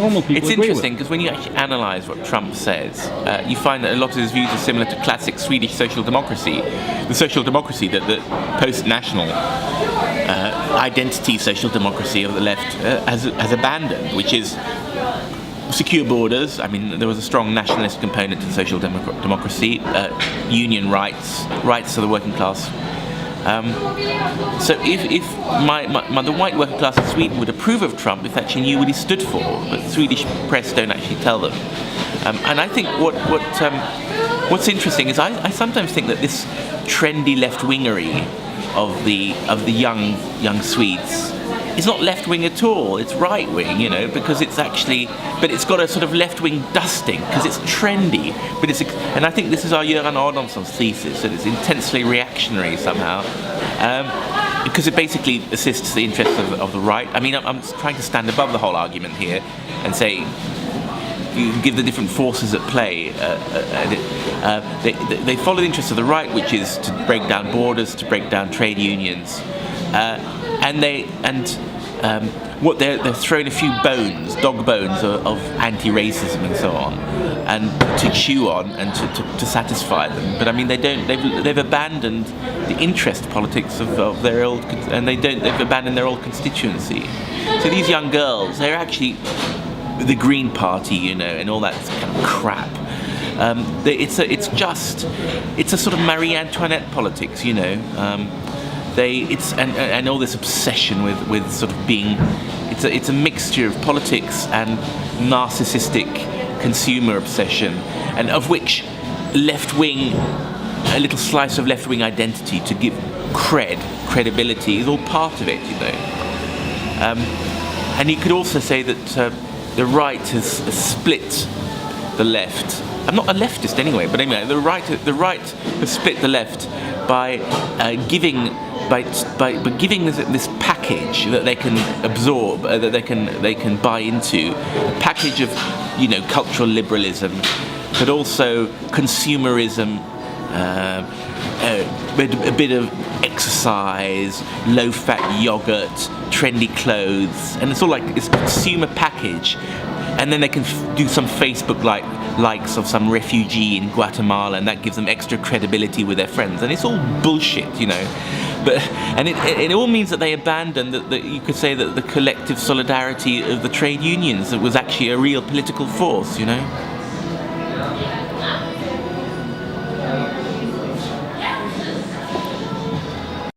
normal people It's agree interesting with. because when you actually analyse what Trump says, you find that a lot of his views are similar to classic Swedish social democracy, the social democracy that the post-national identity social democracy of the left has abandoned, which is secure borders. I mean, there was a strong nationalist component to social democracy, union rights to the working class. So if the white working class in Sweden would approve of Trump if they actually knew what he stood for, but the Swedish press don't actually tell them. And I think what's interesting is I sometimes think that this trendy left-wingery of the young Swedes is not left-wing at all. It's right-wing, because it's actually, but it's got a sort of left-wing dusting because it's trendy. And I think this is our Göran Adamsson's thesis, that it's intensely reactionary somehow, because it basically assists the interests of the right. I mean, I'm trying to stand above the whole argument here and say, you give the different forces at play. They follow the interests of the right, which is to break down borders, to break down trade unions, what they're throwing a few dog bones of anti-racism and so on, and to chew on and to satisfy them. But I mean, they've abandoned the interest politics of their old, and they've abandoned their old constituency. So these young girls, they're actually the Green Party, and all that kind of crap. It's a sort of Marie Antoinette politics, and all this obsession with sort of being, it's a mixture of politics and narcissistic consumer obsession, and of which a little slice of left-wing identity to give credibility is all part of it, and you could also say that the right has split the left. I'm not a leftist anyway, but anyway, the right has split the left by giving this package that they can absorb, that they can buy into, a package of cultural liberalism, but also consumerism, a bit of exercise, low-fat yogurt, trendy clothes, and it's all like it's a consumer package. And then they can do some Facebook likes of some refugee in Guatemala, and that gives them extra credibility with their friends. And it's all bullshit, But it all means that they abandon that you could say that the collective solidarity of the trade unions that was actually a real political force,